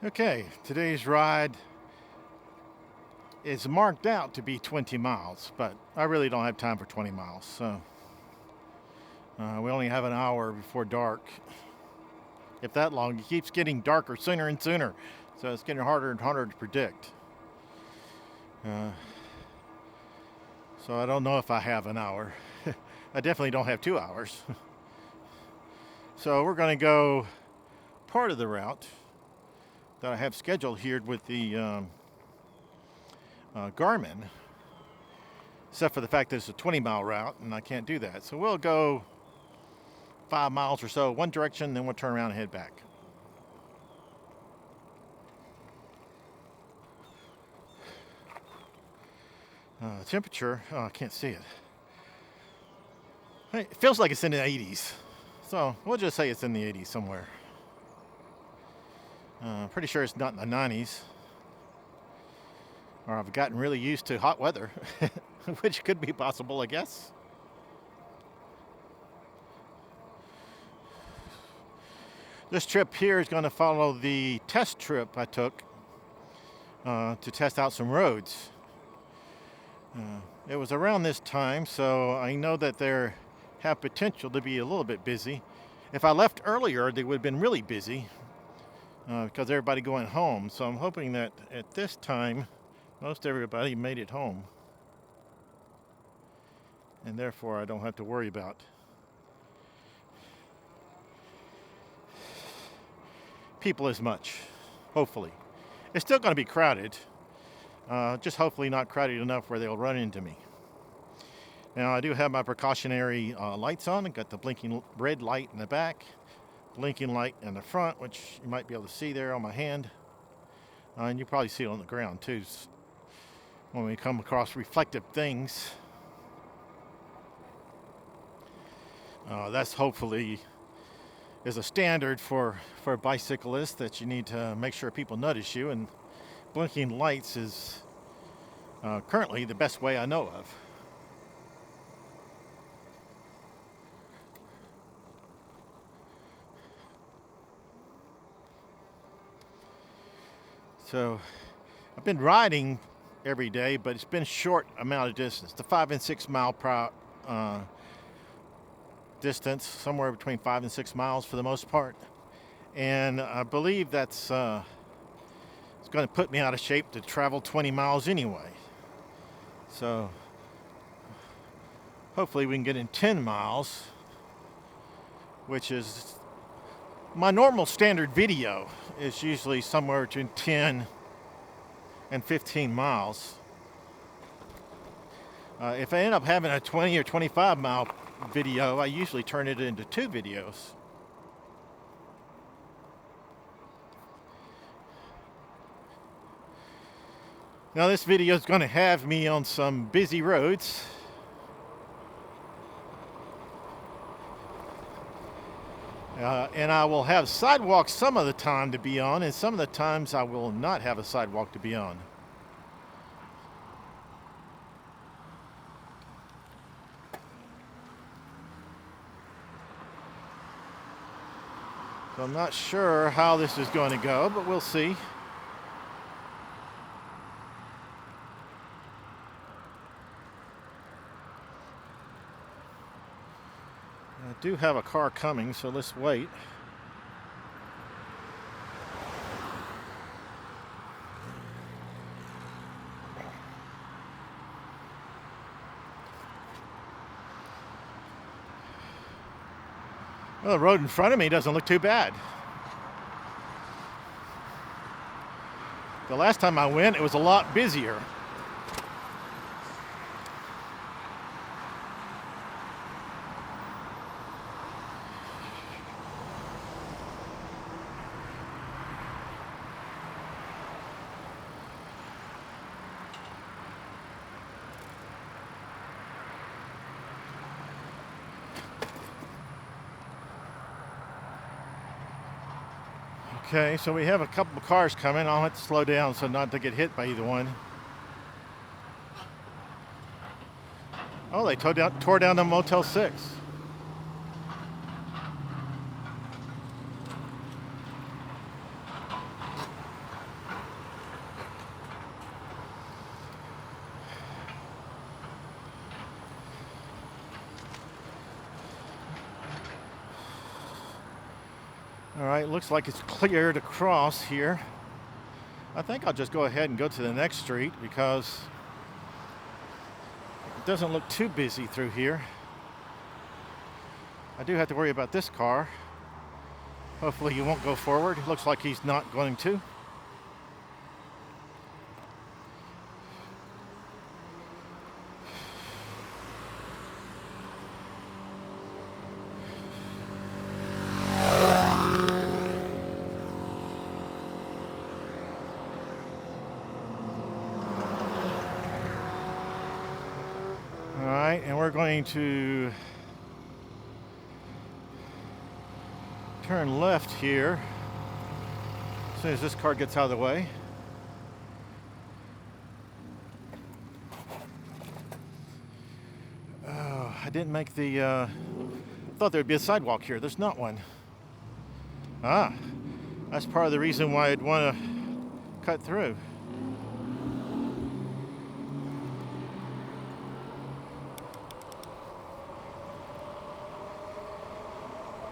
Okay, today's ride is marked out to be 20 miles, but I really don't have time for 20 miles. So we only have an hour before dark. If that long, it keeps getting darker sooner and sooner. So it's getting harder and harder to predict. So I don't know if I have an hour. I definitely don't have 2 hours. So we're going to go part of the route that I have scheduled here with the Garmin, except for the fact that it's a 20-mile route and I can't do that. So we'll go 5 miles or so one direction, then we'll turn around and head back. Temperature, oh, I can't see it. Hey, it feels like it's in the 80s. So we'll just say it's in the 80s somewhere. Pretty sure it's not in the 90s. Or I've gotten really used to hot weather, which could be possible, I guess. This trip here is going to follow the test trip I took to test out some roads. It was around this time, so I know that they have potential to be a little bit busy. If I left earlier, they would have been really busy because everybody going home. So I'm hoping that at this time, most everybody made it home. And therefore, I don't have to worry about people as much, hopefully. It's still going to be crowded, just hopefully not crowded enough where they'll run into me. Now, I do have my precautionary lights on. I've got the blinking red light in the back, blinking light in the front, which you might be able to see there on my hand. And you probably see it on the ground, too, when we come across reflective things. That's hopefully is a standard for bicyclists, that you need to make sure people notice you, and blinking lights is currently the best way I know of. So I've been riding every day, but it's been a short amount of distance, the 5 and 6 mile per distance, somewhere between 5 and 6 miles for the most part. And I believe that's it's going to put me out of shape to travel 20 miles anyway. So hopefully we can get in 10 miles, which is my normal standard video is usually somewhere between 10 and 15 miles. If I end up having a 20 or 25 mile video, I usually turn it into 2 videos. Now this video is going to have me on some busy roads. And I will have sidewalks some of the time to be on, and some of the times I will not have a sidewalk to be on. So I'm not sure how this is going to go, but we'll see. I do have a car coming, so let's wait. Well, the road in front of me doesn't look too bad. The last time I went, it was a lot busier. Okay, so we have a couple of cars coming. I'll have to slow down so not to get hit by either one. Oh, they tore down the Motel 6. All right, looks like it's clear to cross here. I think I'll just go ahead and go to the next street because it doesn't look too busy through here. I do have to worry about this car. Hopefully he won't go forward. It looks like he's not going to. All right, and we're going to turn left here as soon as this car gets out of the way. Oh, I didn't make the, I thought there'd be a sidewalk here. There's not one. Ah, that's part of the reason why I'd want to cut through.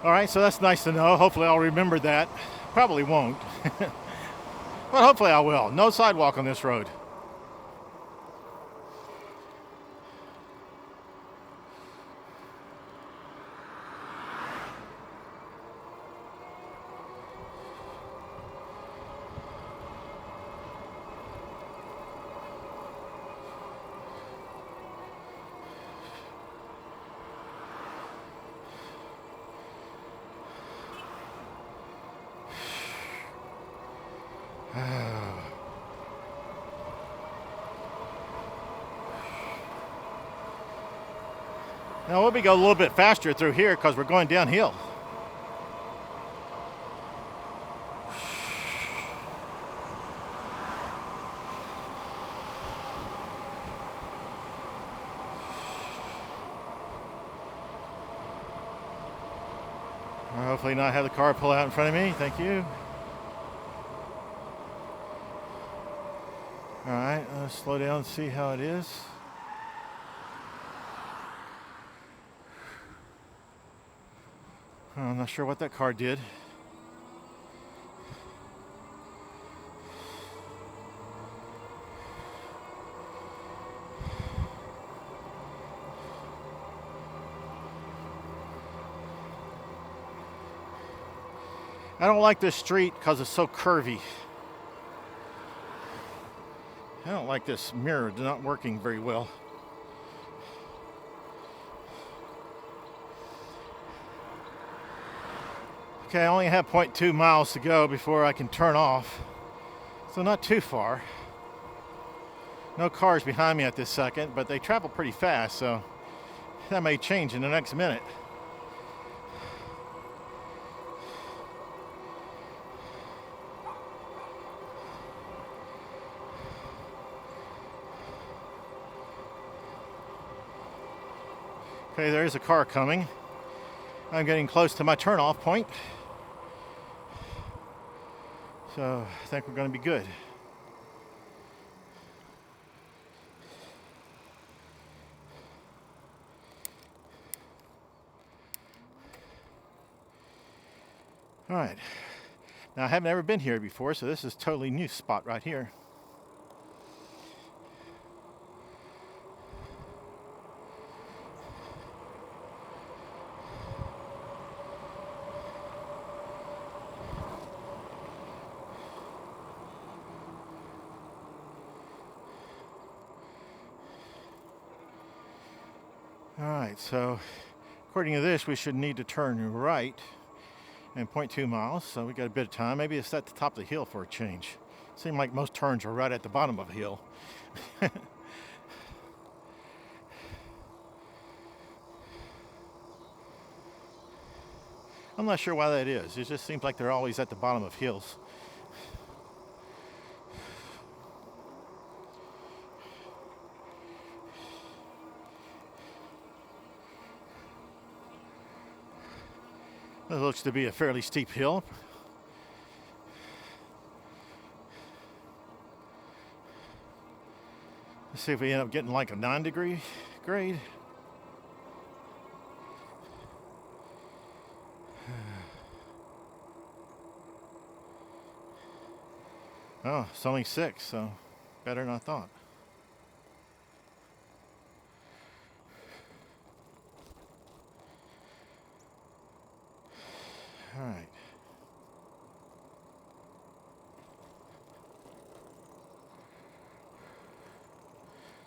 All right, so that's nice to know. Hopefully I'll remember that. Probably won't, but hopefully I will. No sidewalk on this road. Now we'll be going a little bit faster through here because we're going downhill. Hopefully not have the car pull out in front of me. Thank you. All right, let's slow down and see how it is. I'm not sure what that car did. I don't like this street because it's so curvy. I don't like this mirror not working very well. Okay, I only have 0.2 miles to go before I can turn off, so not too far. No cars behind me at this second, but they travel pretty fast, so that may change in the next minute. Okay, there is a car coming. I'm getting close to my turn-off point. So I think we're going to be good. All right. Now I haven't ever been here before, so this is a totally new spot right here. All right, so according to this, we should need to turn right in 0.2 miles, so we got a bit of time. Maybe it's at the top of the hill for a change. Seems like most turns are right at the bottom of a hill. I'm not sure why that is. It just seems like they're always at the bottom of hills. It looks to be a fairly steep hill. Let's see if we end up getting like a 9-degree grade. Oh, it's only 6, so better than I thought. All right.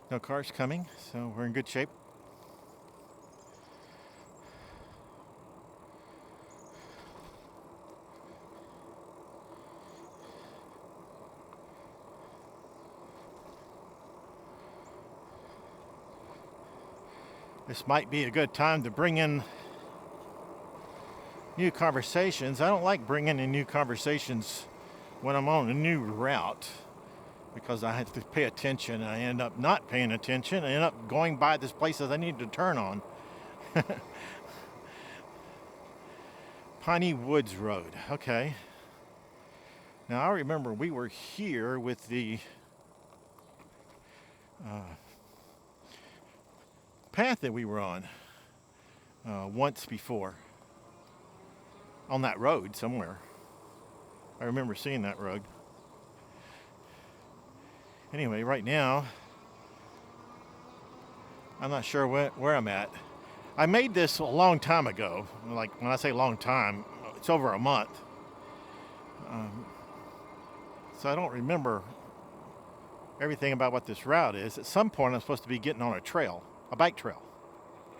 No cars coming, so we're in good shape. This might be a good time to bring in new conversations. I don't like bringing in new conversations when I'm on a new route because I have to pay attention. I end up not paying attention. I end up going by this place that I need to turn on. Piney Woods Road. Okay. Now I remember we were here with the path that we were on once before. On that road somewhere. I remember seeing that road. Anyway, right now, I'm not sure where I'm at. I made this a long time ago. Like, when I say long time, it's over a month. So I don't remember everything about what this route is. At some point, I'm supposed to be getting on a trail, a bike trail.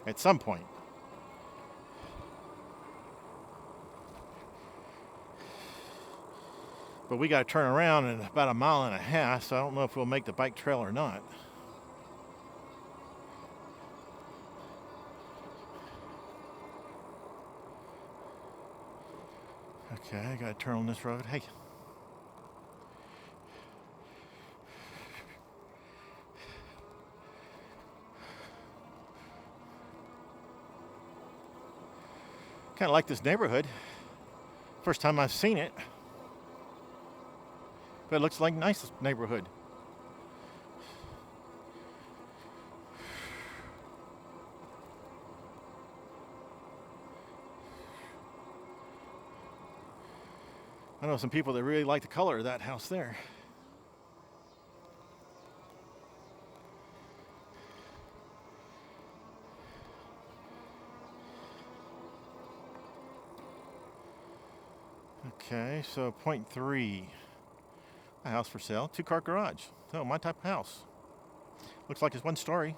At some point. But we got to turn around in about a mile and a half, so I don't know if we'll make the bike trail or not. Okay, I got to turn on this road. Hey. Kind of like this neighborhood. First time I've seen it. But it looks like a nice neighborhood. I know some people that really like the color of that house there. Okay, so point 3. A house for sale, 2-car garage. So my type of house. Looks like it's 1 story.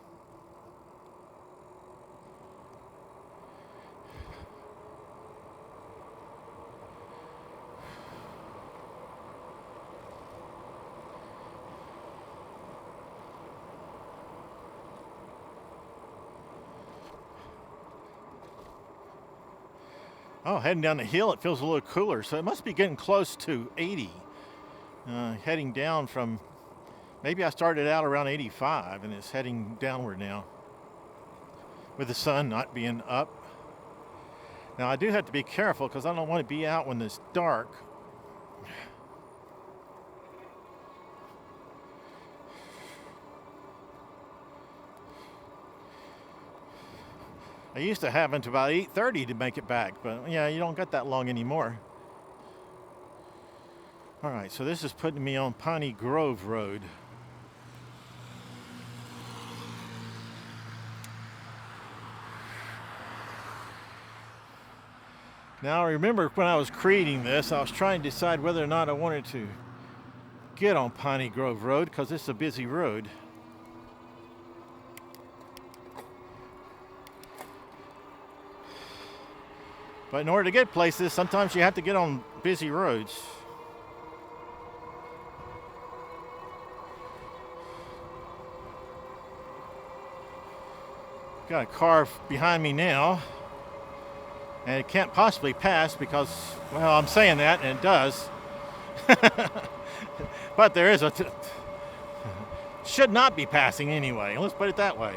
Oh, heading down the hill, it feels a little cooler, so it must be getting close to 80. Heading down from, maybe I started out around 85 and it's heading downward now with the sun not being up. Now I do have to be careful because I don't want to be out when it's dark. I used to have until about 8:30 to make it back, but yeah, you don't got that long anymore. All right, so this is putting me on Piney Grove Road. Now, remember when I was creating this, I was trying to decide whether or not I wanted to get on Piney Grove Road because it's a busy road. But in order to get places, sometimes you have to get on busy roads. Got a car behind me now, and it can't possibly pass because, well, I'm saying that, and it does. But there is should not be passing anyway, let's put it that way.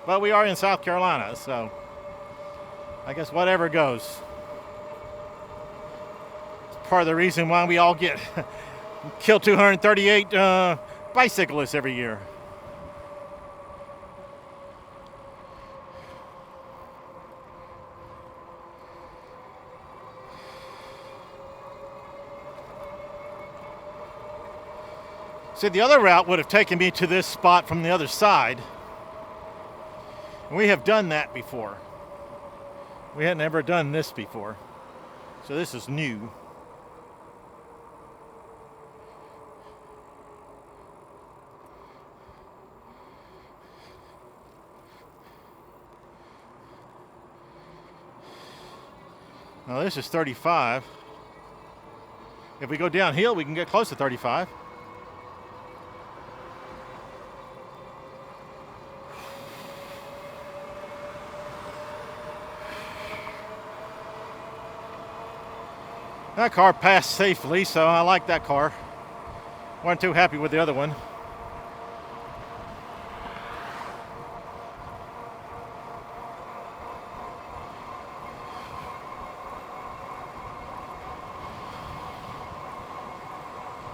But we are in South Carolina, so I guess whatever goes. It's part of the reason why we all get kill 238 bicyclists every year. See, the other route would have taken me to this spot from the other side. And we have done that before. We had never done this before. So this is new. Now this is 35. If we go downhill, we can get close to 35. That car passed safely, so I like that car. Wasn't too happy with the other one.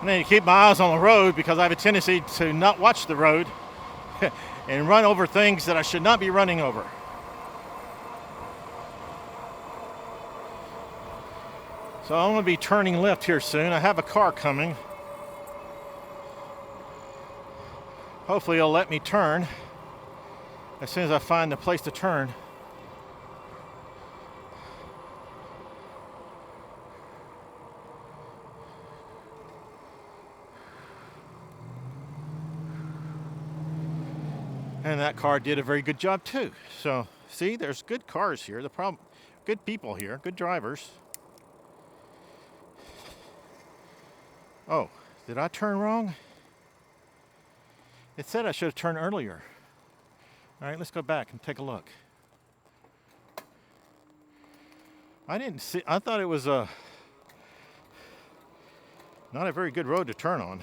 I need to keep my eyes on the road because I have a tendency to not watch the road and run over things that I should not be running over. So I'm going to be turning left here soon. I have a car coming. Hopefully it'll let me turn as soon as I find the place to turn. And that car did a very good job too. So see, there's good cars here. The problem, good people here, good drivers. Oh, did I turn wrong? It said I should have turned earlier. All right, let's go back and take a look. I didn't see, I thought it was not a very good road to turn on.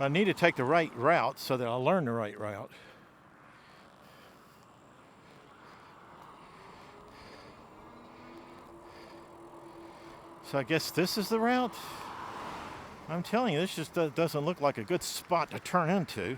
I need to take the right route so that I'll learn the right route. So I guess this is the route. I'm telling you, this just doesn't look like a good spot to turn into.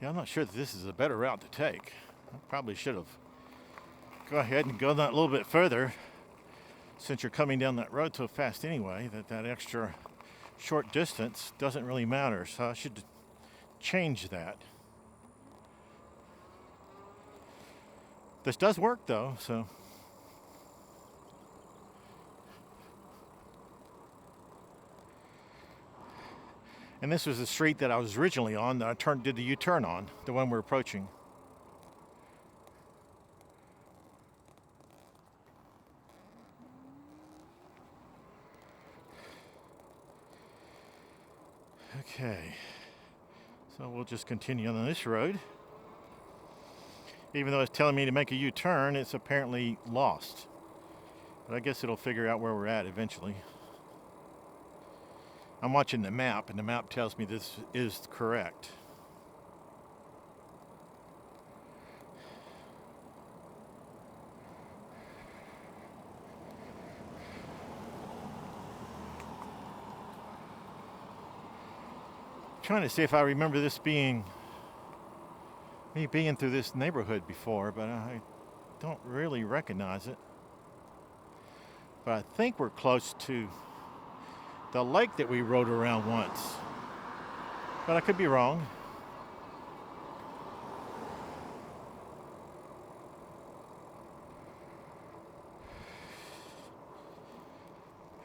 Yeah, I'm not sure that this is a better route to take. I probably should have go ahead and go that little bit further since you're coming down that road so fast anyway, that extra short distance doesn't really matter. So I should change that. This does work though, so. And this was the street that I was originally on that I did the U-turn on, the one we're approaching. Okay, so we'll just continue on this road. Even though it's telling me to make a U-turn, it's apparently lost. But I guess it'll figure out where we're at eventually. I'm watching the map, and the map tells me this is correct. I'm trying to see if I remember this being me being through this neighborhood before, but I don't really recognize it. But I think we're close to the lake that we rode around once, but I could be wrong.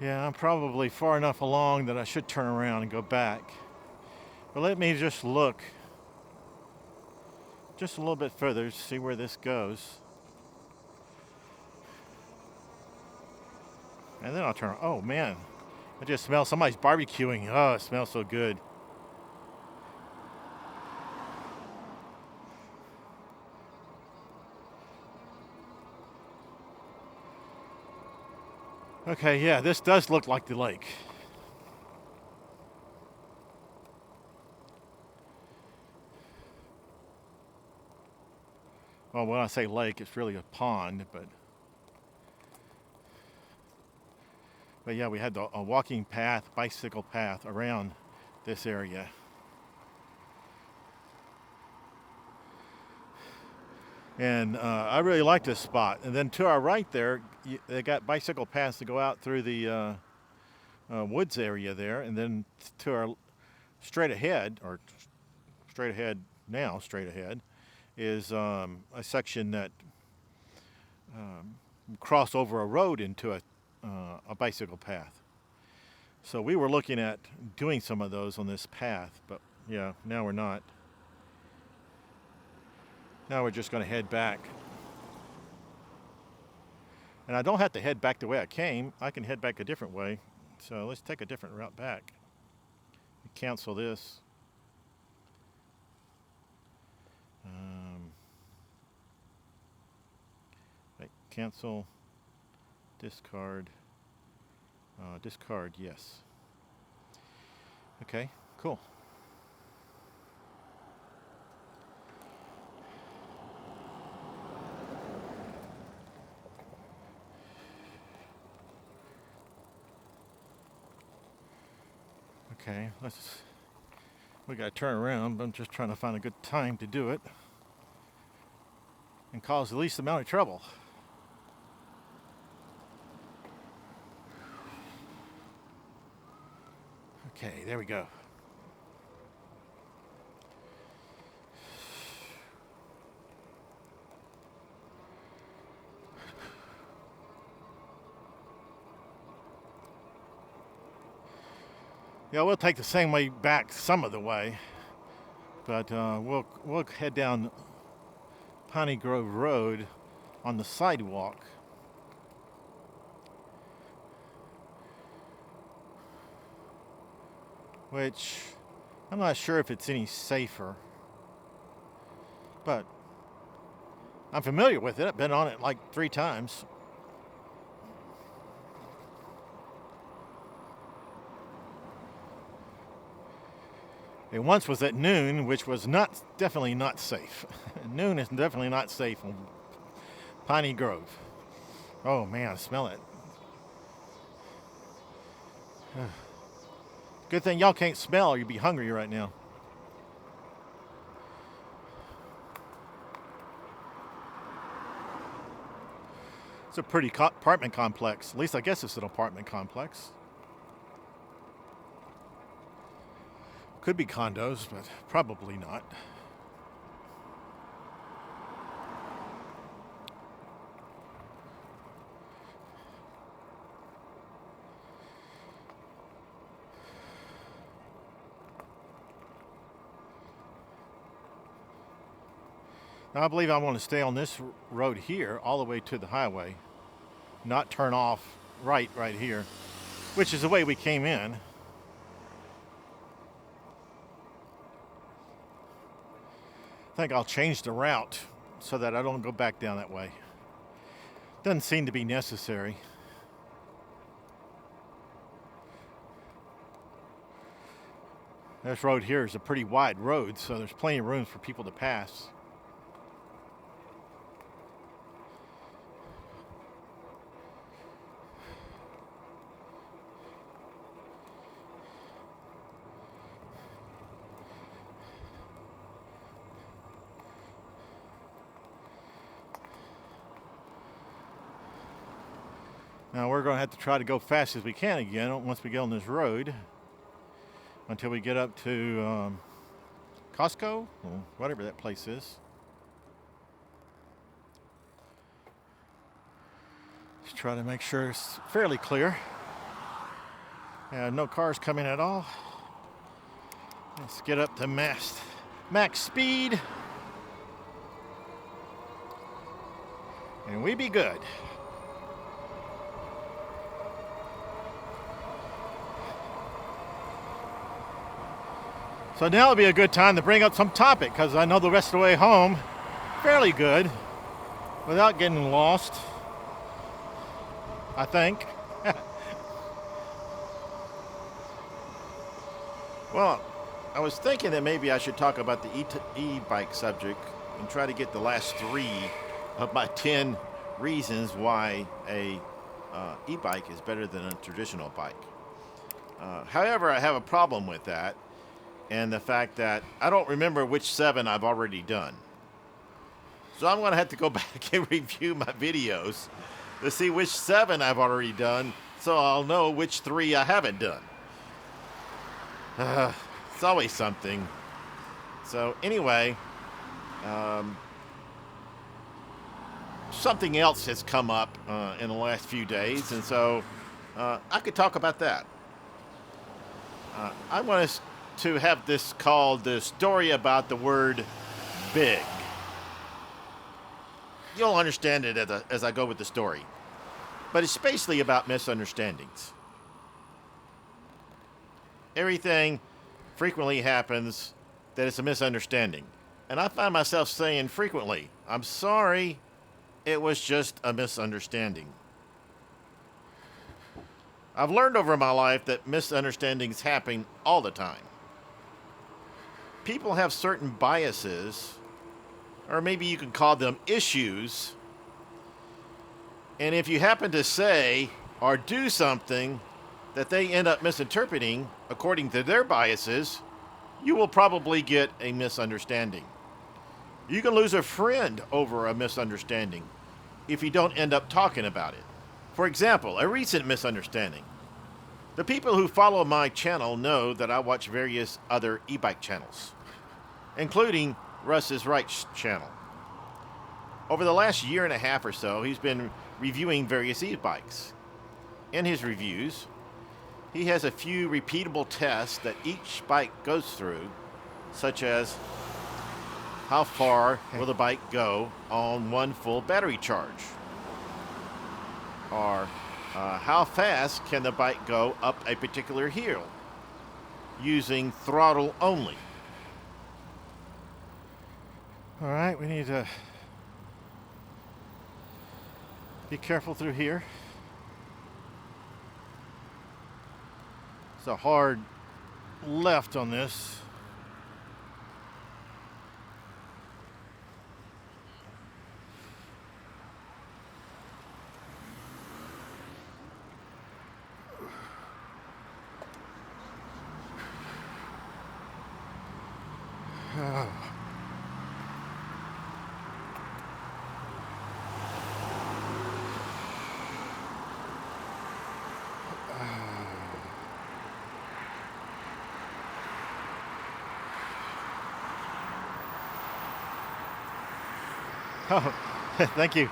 Yeah, I'm probably far enough along that I should turn around and go back. But let me just look just a little bit further to see where this goes. And then I'll turn. Oh man, I just smell somebody's barbecuing. Oh, it smells so good. Okay, yeah, this does look like the lake. Well, when I say lake, it's really a pond, but yeah, we had a walking path, bicycle path around this area. And I really like this spot. And then to our right there, they got bicycle paths to go out through the woods area there. And then to our straight ahead is a section that cross over a road into a bicycle path. So we were looking at doing some of those on this path, but yeah, now we're not. Now we're just going to head back. And I don't have to head back the way I came. I can head back a different way. So let's take a different route back. Cancel this. Cancel. Discard. Discard, yes. Okay, cool. Okay, we gotta turn around, but I'm just trying to find a good time to do it and cause the least amount of trouble. Okay, there we go. Yeah, we'll take the same way back some of the way, but we'll head down Piney Grove Road on the sidewalk. Which I'm not sure if it's any safer, but I'm familiar with it. I've been on it like 3 times. It once was at noon, which was definitely not safe. Noon is definitely not safe on Piney Grove. Oh man, I smell it. Good thing y'all can't smell or you'd be hungry right now. It's a pretty apartment complex. At least I guess it's an apartment complex. Could be condos, but probably not. Now I believe I want to stay on this road here all the way to the highway, not turn off right here, which is the way we came in. I think I'll change the route so that I don't go back down that way. Doesn't seem to be necessary. This road here is a pretty wide road, so there's plenty of room for people to pass. Now we're going to have to try to go fast as we can again once we get on this road until we get up to Costco, or whatever that place is. Just try to make sure it's fairly clear. Yeah, no cars coming at all. Let's get up to max speed, and we be good. So now would be a good time to bring up some topic, because I know the rest of the way home fairly good without getting lost, I think. Well, I was thinking that maybe I should talk about the e-bike subject and try to get the last 3 of my 10 reasons why a e-bike is better than a traditional bike. However, I have a problem with that, and the fact that I don't remember which 7 I've already done. So I'm going to have to go back and review my videos to see which 7 I've already done, so I'll know which 3 I haven't done. It's always something. So anyway, something else has come up in the last few days, and so I could talk about that. I want us to have this called the story about the word big. You'll understand it as I go with the story. But it's basically about misunderstandings. Everything frequently happens that it's a misunderstanding. And I find myself saying frequently, I'm sorry, it was just a misunderstanding. I've learned over my life that misunderstandings happen all the time. People have certain biases, or maybe you could call them issues, and if you happen to say or do something that they end up misinterpreting according to their biases, you will probably get a misunderstanding. You can lose a friend over a misunderstanding if you don't end up talking about it. For example, a recent misunderstanding. The people who follow my channel know that I watch various other e-bike channels, including Russ's Wright's channel. Over the last year and a half or so, he's been reviewing various e-bikes. In his reviews, he has a few repeatable tests that each bike goes through, such as how far will the bike go on one full battery charge? Or how fast can the bike go up a particular hill using throttle only? All right, we need to be careful through here. It's a hard left on this. Oh, thank you.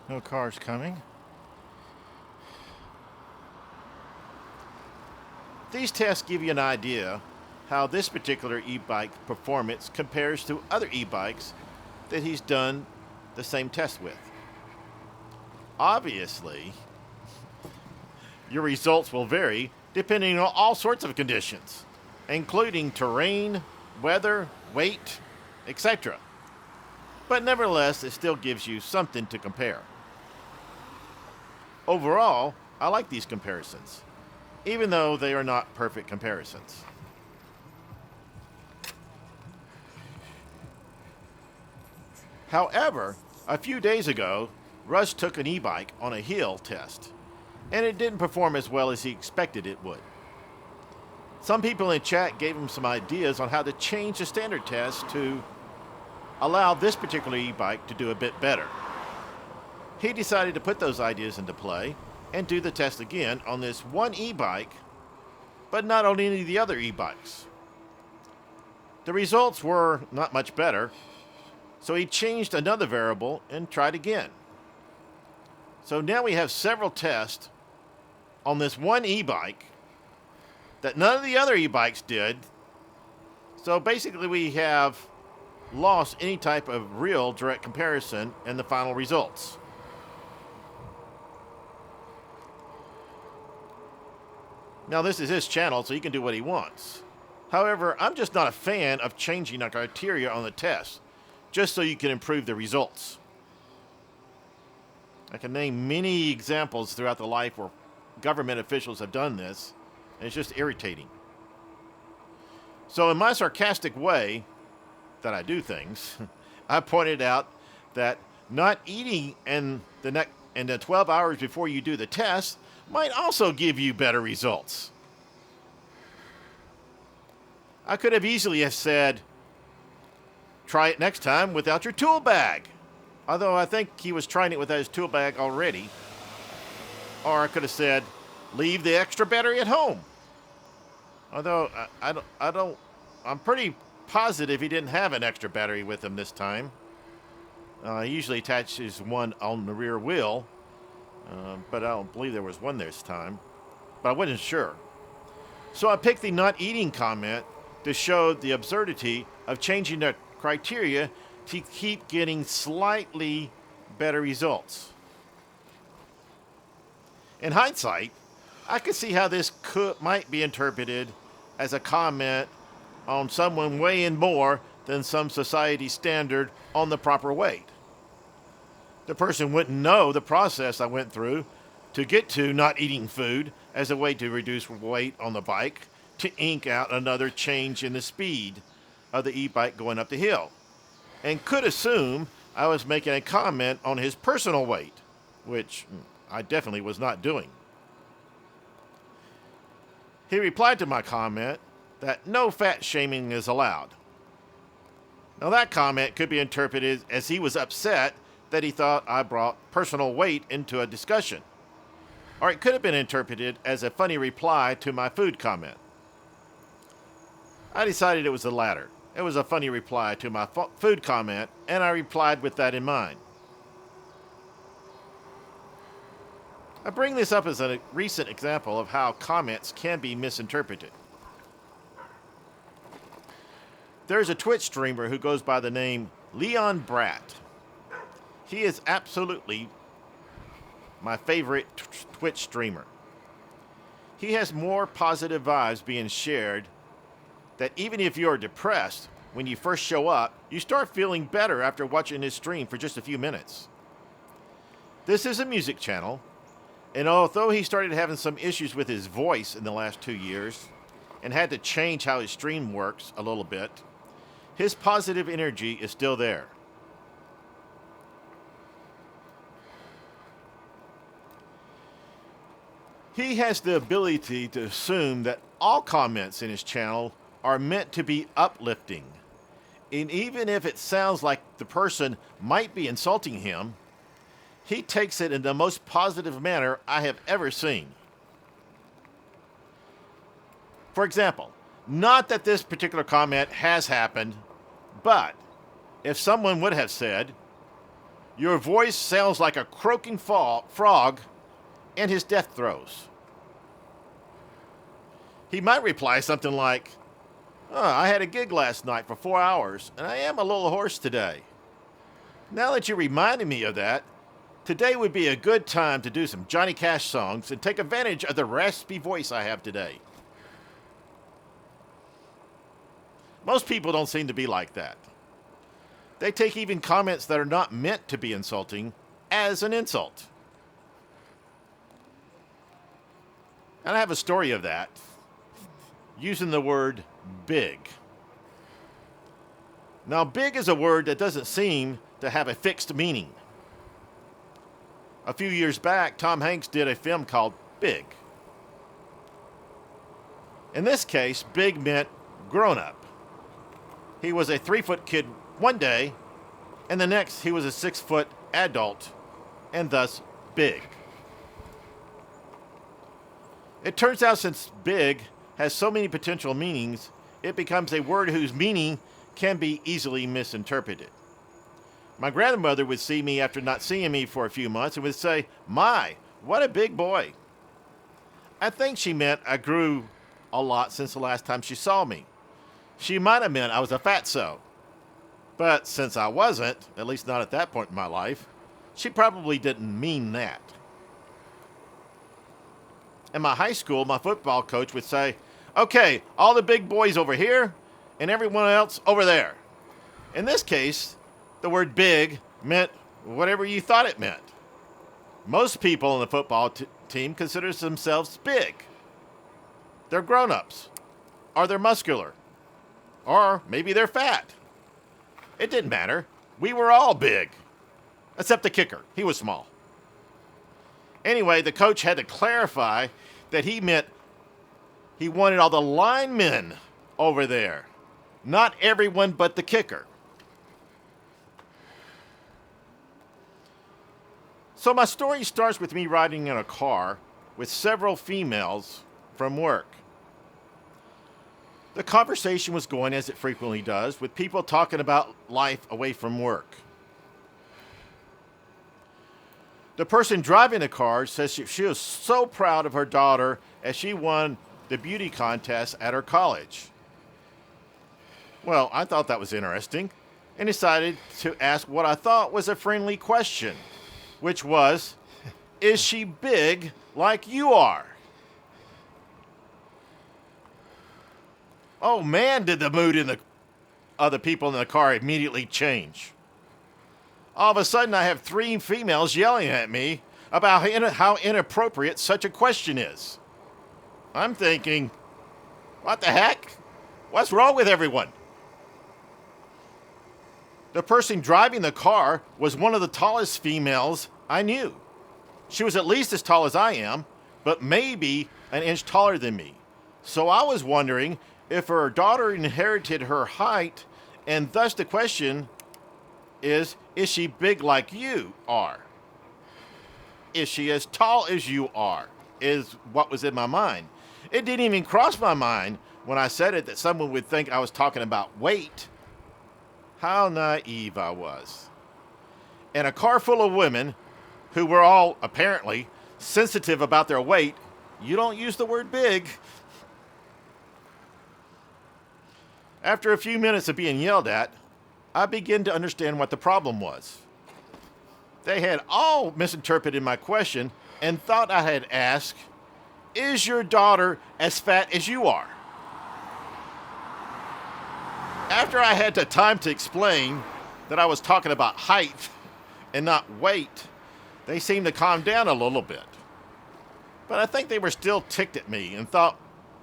No cars coming. These tests give you an idea how this particular e-bike performance compares to other e-bikes that he's done the same test with. Obviously, your results will vary depending on all sorts of conditions, including terrain, weather, weight, etc. But nevertheless, it still gives you something to compare. Overall, I like these comparisons, even though they are not perfect comparisons. However, a few days ago, Russ took an e-bike on a hill test, and it didn't perform as well as he expected it would. Some people in chat gave him some ideas on how to change the standard test to allow this particular e-bike to do a bit better. He decided to put those ideas into play and do the test again on this one e-bike, but not on any of the other e-bikes. The results were not much better, so he changed another variable and tried again. So now we have several tests on this one e-bike that none of the other e-bikes did. So basically we have lost any type of real direct comparison in the final results. Now this is his channel, so he can do what he wants. However, I'm just not a fan of changing the criteria on the test just so you can improve the results. I can name many examples throughout the life where government officials have done this, and it's just irritating. So in my sarcastic way that I do things, I pointed out that not eating in the 12 hours before you do the test might also give you better results. I could have easily have said, try it next time without your tool bag. Although I think he was trying it without his tool bag already. Or I could have said, leave the extra battery at home. Although I'm pretty positive he didn't have an extra battery with him this time. He usually attaches one on the rear wheel, but I don't believe there was one this time. But I wasn't sure. So I picked the not eating comment to show the absurdity of changing the criteria to keep getting slightly better results. In hindsight, I could see how this might be interpreted as a comment on someone weighing more than some society standard on the proper weight. The person wouldn't know the process I went through to get to not eating food as a way to reduce weight on the bike to ink out another change in the speed of the e-bike going up the hill, and could assume I was making a comment on his personal weight, which I definitely was not doing. He replied to my comment that no fat shaming is allowed. Now that comment could be interpreted as he was upset that he thought I brought personal weight into a discussion. Or it could have been interpreted as a funny reply to my food comment. I decided it was the latter. It was a funny reply to my food comment, and I replied with that in mind. I bring this up as a recent example of how comments can be misinterpreted. There's a Twitch streamer who goes by the name Leon Bratt. He is absolutely my favorite Twitch streamer. He has more positive vibes being shared that even if you're depressed, when you first show up, you start feeling better after watching his stream for just a few minutes. This is a music channel, and although he started having some issues with his voice in the last 2 years and had to change how his stream works a little bit, his positive energy is still there. He has the ability to assume that all comments in his channel are meant to be uplifting. And even if it sounds like the person might be insulting him, he takes it in the most positive manner I have ever seen. For example, not that this particular comment has happened, but if someone would have said, "Your voice sounds like a croaking frog," and his death throes, he might reply something like, "I had a gig last night for 4 hours, and I am a little hoarse today. Now that you reminded me of that, today would be a good time to do some Johnny Cash songs and take advantage of the raspy voice I have today." Most people don't seem to be like that. They take even comments that are not meant to be insulting as an insult. And I have a story of that, using the word big. Now, big is a word that doesn't seem to have a fixed meaning. A few years back, Tom Hanks did a film called Big. In this case, big meant grown up. He was a 3-foot kid one day, and the next he was a 6-foot adult, and thus big. It turns out since big has so many potential meanings, it becomes a word whose meaning can be easily misinterpreted. My grandmother would see me after not seeing me for a few months and would say, "My, what a big boy." I think she meant I grew a lot since the last time she saw me. She might have meant I was a fatso. But since I wasn't, at least not at that point in my life, she probably didn't mean that. In my high school, my football coach would say, "Okay, all the big boys over here and everyone else over there." In this case, the word big meant whatever you thought it meant. Most people on the football team consider themselves big. They're grown-ups, or they're muscular, or maybe they're fat. It didn't matter. We were all big, except the kicker. He was small. Anyway, the coach had to clarify that he meant he wanted all the linemen over there, not everyone but the kicker. So my story starts with me riding in a car with several females from work. The conversation was going as it frequently does, with people talking about life away from work. The person driving the car says she was so proud of her daughter as she won the beauty contest at her college. Well, I thought that was interesting and decided to ask what I thought was a friendly question, which was, "Is she big like you are?" Oh man, did the mood in the other people in the car immediately change. All of a sudden, I have three females yelling at me about how inappropriate such a question is. I'm thinking, what the heck? What's wrong with everyone? The person driving the car was one of the tallest females I knew. She was at least as tall as I am, but maybe an inch taller than me. So I was wondering if her daughter inherited her height, and thus the question is she big like you are? Is she as tall as you are? Is what was in my mind. It didn't even cross my mind when I said it that someone would think I was talking about weight. How naive I was. In a car full of women who were all apparently sensitive about their weight, you don't use the word big. After a few minutes of being yelled at, I began to understand what the problem was. They had all misinterpreted my question and thought I had asked, "Is your daughter as fat as you are?" After I had the time to explain that I was talking about height and not weight, they seemed to calm down a little bit. But I think they were still ticked at me and thought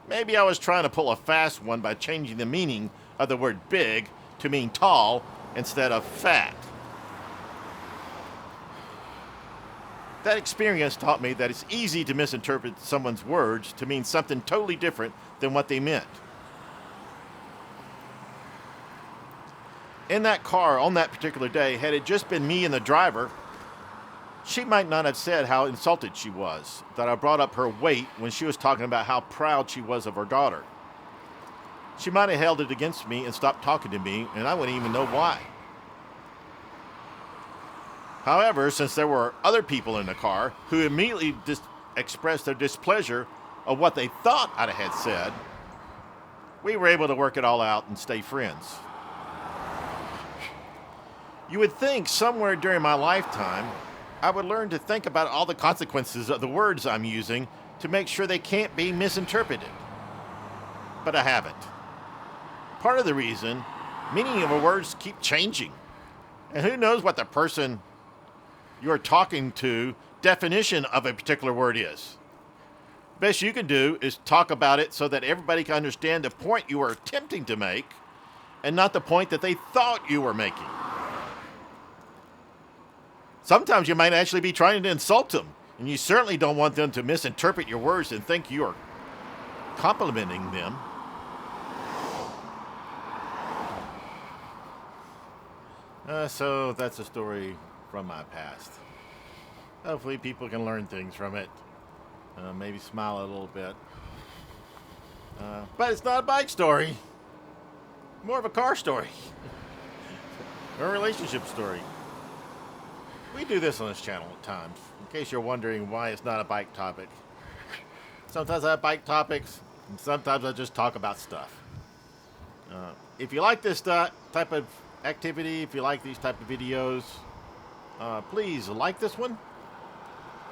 maybe I was trying to pull a fast one by changing the meaning of the word big to mean tall instead of fat. That experience taught me that it's easy to misinterpret someone's words to mean something totally different than what they meant. In that car on that particular day, had it just been me and the driver, she might not have said how insulted she was that I brought up her weight when she was talking about how proud she was of her daughter. She might have held it against me and stopped talking to me, and I wouldn't even know why. However, since there were other people in the car who immediately expressed their displeasure of what they thought I had said, we were able to work it all out and stay friends. You would think somewhere during my lifetime, I would learn to think about all the consequences of the words I'm using to make sure they can't be misinterpreted. But I haven't. Part of the reason, meaning of a words keep changing. And who knows what the person you're talking to definition of a particular word is. Best you can do is talk about it so that everybody can understand the point you are attempting to make and not the point that they thought you were making. Sometimes you might actually be trying to insult them, and you certainly don't want them to misinterpret your words and think you are complimenting them. So that's a story from my past. Hopefully people can learn things from it. Maybe smile a little bit. But it's not a bike story. More of a car story. Or a relationship story. We do this on this channel at times, in case you're wondering why it's not a bike topic. Sometimes I have bike topics, and sometimes I just talk about stuff. If you like this type of activity, if you like these type of videos, please like this one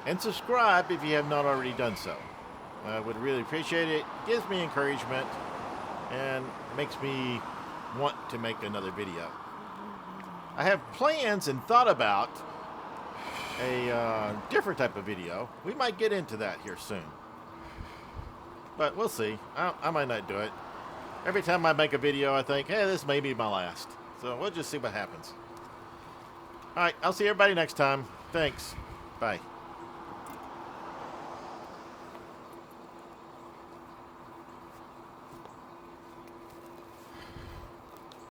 and subscribe if you have not already done so. I would really appreciate it. It gives me encouragement and makes me want to make another video. I have plans and thought about a different type of video. We might get into that here soon. But we'll see. I might not do it. Every time I make a video, I think, hey, this may be my last. So we'll just see what happens. All right, I'll see everybody next time. Thanks. Bye.